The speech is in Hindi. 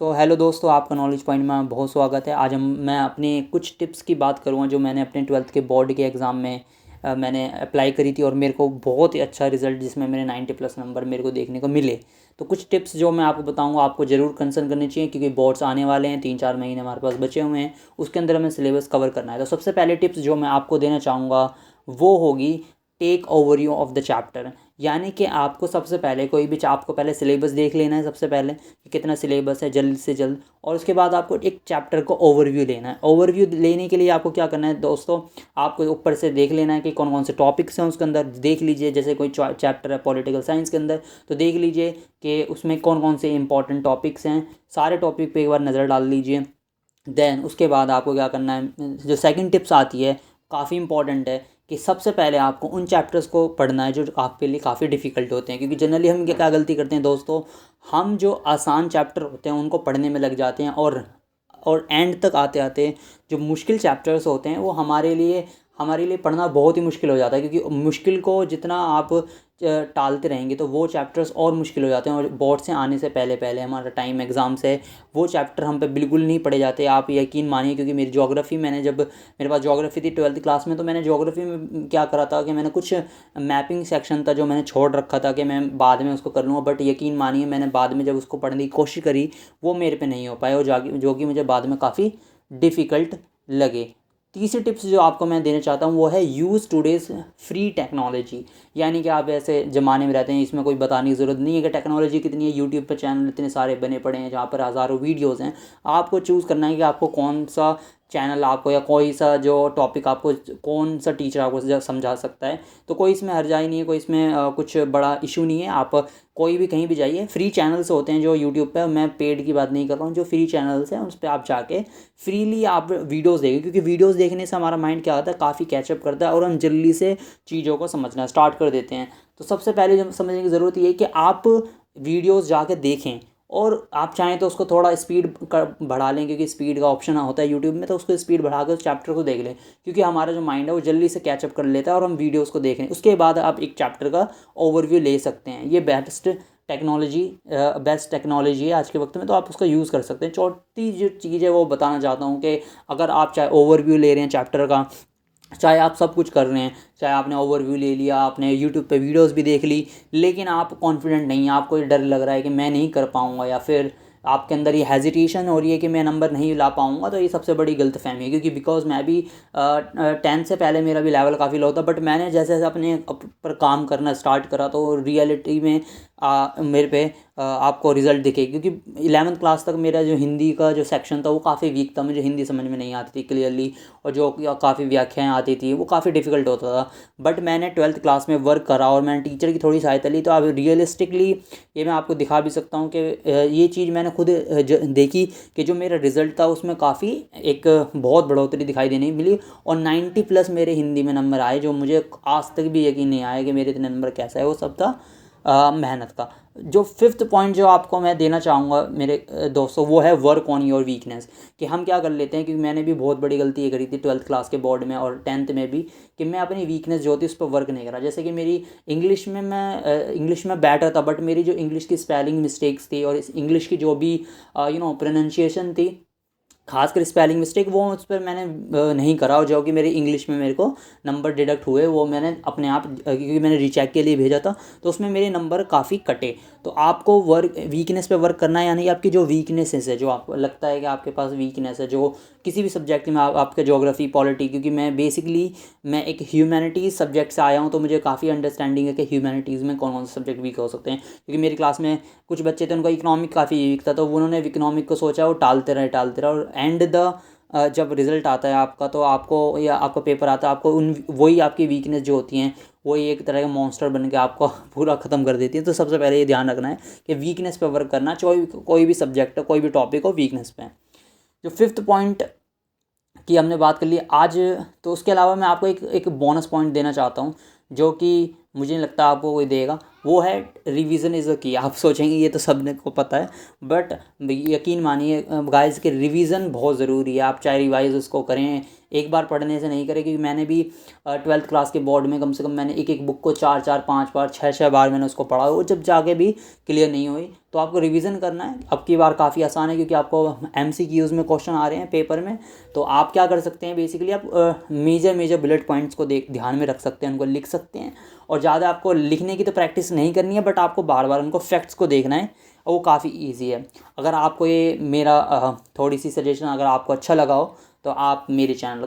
हेलो दोस्तों, आपका नॉलेज पॉइंट में बहुत स्वागत है। आज मैं अपने कुछ टिप्स की बात करूँगा जो मैंने अपने 12th के बोर्ड के एग्ज़ाम में मैंने अप्लाई करी थी और मेरे को बहुत ही अच्छा रिज़ल्ट जिसमें मेरे 90 प्लस नंबर मेरे को देखने को मिले। तो कुछ टिप्स जो मैं आपको बताऊँगा आपको ज़रूर कंसर्न करनी चाहिए, क्योंकि बोर्ड्स आने वाले हैं, 3-4 महीने हमारे पास बचे हुए हैं। उसके अंदर हमें सिलेबस कवर करना है। तो सबसे पहले टिप्स जो मैं आपको देना चाहूँगा वो होगी, take overview of the chapter. यानी कि आपको सबसे पहले कोई भी आपको पहले सिलेबस देख लेना है, सबसे पहले कि कितना सिलेबस है जल्द से जल्द। और उसके बाद आपको एक चैप्टर को ओवरव्यू लेना है। ओवरव्यू लेने के लिए आपको क्या करना है दोस्तों, आपको ऊपर से देख लेना है कि कौन कौन से टॉपिक्स हैं उसके अंदर। देख लीजिए, जैसे कोई चैप्टर है पॉलिटिकल साइंस के अंदर, तो देख लीजिए कि उसमें कौन कौन से इंपॉर्टेंट टॉपिक्स हैं। सारे टॉपिक पे एक बार नज़र डाल लीजिए। देन उसके बाद आपको क्या करना है, जो सेकंड टिप्स आती है काफ़ी इंपॉर्टेंट है, कि सबसे पहले आपको उन चैप्टर्स को पढ़ना है जो आपके लिए काफ़ी डिफ़िकल्ट होते हैं। क्योंकि जनरली हम क्या क्या गलती करते हैं दोस्तों, हम जो आसान चैप्टर होते हैं उनको पढ़ने में लग जाते हैं, और एंड तक आते आते जो मुश्किल चैप्टर्स होते हैं वो हमारे लिए पढ़ना बहुत ही मुश्किल हो जाता है। क्योंकि मुश्किल को जितना आप टालते रहेंगे तो वो चैप्टर्स और मुश्किल हो जाते हैं, और बोर्ड से आने से पहले पहले हमारा टाइम एग्ज़ाम से वो चैप्टर हम पे बिल्कुल नहीं पढ़े जाते। आप यकीन मानिए, क्योंकि मेरी ज्योग्राफी मैंने जब मेरे पास ज्योग्राफी थी 12th क्लास में, तो मैंने ज्योग्राफी में क्या करा था कि मैंने कुछ मैपिंग सेक्शन था जो मैंने छोड़ रखा था कि मैं बाद में उसको कर लूँगा। बट यकीन मानिए, मैंने बाद में जब उसको पढ़ने की कोशिश करी वो मेरे पे नहीं हो पाया, और जो कि मुझे बाद में काफ़ी डिफ़िकल्ट लगे। तीसरी टिप्स जो आपको मैं देना चाहता हूँ वो है, यूज़ टुडेज़ फ्री टेक्नोलॉजी। यानी कि आप ऐसे ज़माने में रहते हैं, इसमें कोई बताने की ज़रूरत नहीं है कि टेक्नोलॉजी कितनी है। यूट्यूब पर चैनल इतने सारे बने पड़े हैं जहाँ पर हज़ारों वीडियोज़ हैं। आपको चूज़ करना है कि आपको कौन सा चैनल आपको, या कोई सा जो टॉपिक आपको, कौन सा टीचर आपको समझा सकता है। तो कोई इसमें हर्जाई नहीं है, कोई इसमें कुछ बड़ा इशू नहीं है। आप कोई भी कहीं भी जाइए, फ्री चैनल्स होते हैं जो यूट्यूब पे, मैं पेड की बात नहीं कर रहा हूँ, जो फ्री चैनल्स हैं उस पर आप जाके फ्रीली आप वीडियोस देखिए। क्योंकि वीडियोस देखने से हमारा माइंड क्या होता है, काफ़ी कैचअप करता है और हम जल्दी से चीज़ों को समझना स्टार्ट कर देते हैं। तो सबसे पहले जो समझने की ज़रूरत ये है कि आप वीडियोस जाके देखें, और आप चाहें तो उसको थोड़ा स्पीड कर बढ़ा लें, क्योंकि स्पीड का ऑप्शन होता है यूट्यूब में, तो उसको स्पीड बढ़ा कर उस चैप्टर को देख लें। क्योंकि हमारा जो माइंड है वो जल्दी से कैचअप कर लेता है, और हम वीडियोस को देख लें। उसके बाद आप एक चैप्टर का ओवरव्यू ले सकते हैं। ये बेस्ट टेक्नोलॉजी है आज के वक्त में, तो आप उसका यूज़ कर सकते हैं। चौथी जो चीज़ है वो बताना चाहता हूँ कि अगर आप चाहे ओवरव्यू ले रहे हैं चैप्टर का, चाहे आप सब कुछ कर रहे हैं, चाहे आपने ओवरव्यू ले लिया, आपने यूट्यूब पे वीडियोस भी देख ली, लेकिन आप कॉन्फिडेंट नहीं हैं, आपको ये डर लग रहा है कि मैं नहीं कर पाऊँगा, या फिर आपके अंदर ये हेजिटेशन हो रही है कि मैं नंबर नहीं ला पाऊँगा, तो ये सबसे बड़ी गलतफ़हमी है। क्योंकि बिकॉज़ मैं भी 10th से पहले मेरा भी लेवल काफ़ी लो था, बट मैंने जैसे जैसे अपने पर काम करना स्टार्ट करा तो रियलिटी में मेरे पे आपको रिज़ल्ट दिखे। क्योंकि 11th क्लास तक मेरा जो हिंदी का जो सेक्शन था वो काफ़ी वीक था, मुझे हिंदी समझ में नहीं आती थी क्लियरली, और जो काफ़ी व्याख्याएँ आती थी वो काफ़ी डिफ़िकल्ट होता था। बट मैंने 12th क्लास में वर्क करा और मैंने टीचर की थोड़ी सहायता ली, तो अब रियलिस्टिकली ये मैं आपको दिखा भी सकता हूँ कि ये चीज़ मैंने खुद देखी कि जो मेरा रिज़ल्ट था उसमें काफ़ी एक बहुत बढ़ोतरी दिखाई देने मिली, और 90 प्लस मेरे हिंदी में नंबर आए, जो मुझे आज तक भी यकीन नहीं आया कि मेरे इतने नंबर कैसा है। वो सब था मेहनत का। जो फिफ्थ पॉइंट जो आपको मैं देना चाहूँगा मेरे दोस्तों, वो है वर्क ऑन योर वीकनेस। कि हम क्या कर लेते हैं, क्योंकि मैंने भी बहुत बड़ी गलती ये करी थी 12th क्लास के बोर्ड में और 10th में भी, कि मैं अपनी वीकनेस जो थी उस पर वर्क नहीं करा। जैसे कि मेरी इंग्लिश में बेटर था, बट मेरी जो इंग्लिश की स्पेलिंग मिस्टेक्स थी और इस इंग्लिश की जो भी प्रोनाउंसिएशन थी, खासकर स्पेलिंग मिस्टेक, वो उस पर मैंने नहीं करा, और जो कि मेरे इंग्लिश में मेरे को नंबर डिडक्ट हुए वो मैंने अपने आप, क्योंकि मैंने रीचेक के लिए भेजा था, तो उसमें मेरे नंबर काफ़ी कटे। तो आपको वीकनेस पे वर्क करना है। यानी आपकी जो वीकनेसेस है, जो आपको लगता है कि आपके पास वीकनेस है, जो किसी भी सब्जेक्ट में आपके ज्योग्राफी पॉलिटी, क्योंकि मैं एक ह्यूमैनिटीज़ सब्जेक्ट से आया हूँ, तो मुझे काफ़ी अंडरस्टैंडिंग है कि ह्यूमैनिटीज़ में कौन कौन से सब्जेक्ट वीक हो सकते हैं। क्योंकि मेरी क्लास में कुछ बच्चे थे, उनका इकोनॉमिक काफ़ी वीक था, तो उन्होंने इकोनॉमिक को सोचा, वो टालते रहे, और जब रिज़ल्ट आता है आपका, तो आपको, या आपका पेपर आता है, आपको वही आपकी वीकनेस जो होती हैं वही एक तरह का मॉन्स्टर बन के आपको पूरा ख़त्म कर देती है। तो सबसे पहले ये ध्यान रखना है कि वीकनेस पे वर्क करना, कोई भी सब्जेक्ट हो, कोई भी टॉपिक हो, वीकनेस पे। जो फिफ्थ पॉइंट की हमने बात कर ली आज, तो उसके अलावा मैं आपको एक एक बोनस पॉइंट देना चाहता हूँ, जो कि मुझे नहीं लगता आपको कोई देगा। वो है, रिवीजन इज़ द की। आप सोचेंगे ये तो सबने को पता है, बट यकीन मानिए गाइस कि रिवीजन बहुत ज़रूरी है। आप चाहे रिवाइज उसको करें एक बार पढ़ने से नहीं करें, क्योंकि मैंने भी 12th क्लास के बोर्ड में कम से कम मैंने एक एक बुक को 4 4 5 बार 6 6 बार मैंने उसको पढ़ा, और जब जाके भी क्लियर नहीं हुई। तो आपको रिवीजन करना है। अब की बार काफ़ी आसान है, क्योंकि आपको MCQs में क्वेश्चन आ रहे हैं पेपर में। तो आप क्या कर सकते हैं, बेसिकली आप मेजर बुलेट पॉइंट्स को ध्यान में रख सकते हैं, उनको लिख सकते हैं। और ज़्यादा आपको लिखने की तो प्रैक्टिस नहीं करनी है, बट आपको बार बार उनको फैक्ट्स को देखना है, और वो काफ़ी ईजी है। अगर आपको ये मेरा थोड़ी सी सजेशन अगर आपको अच्छा लगा हो, तो आप मेरे चैनल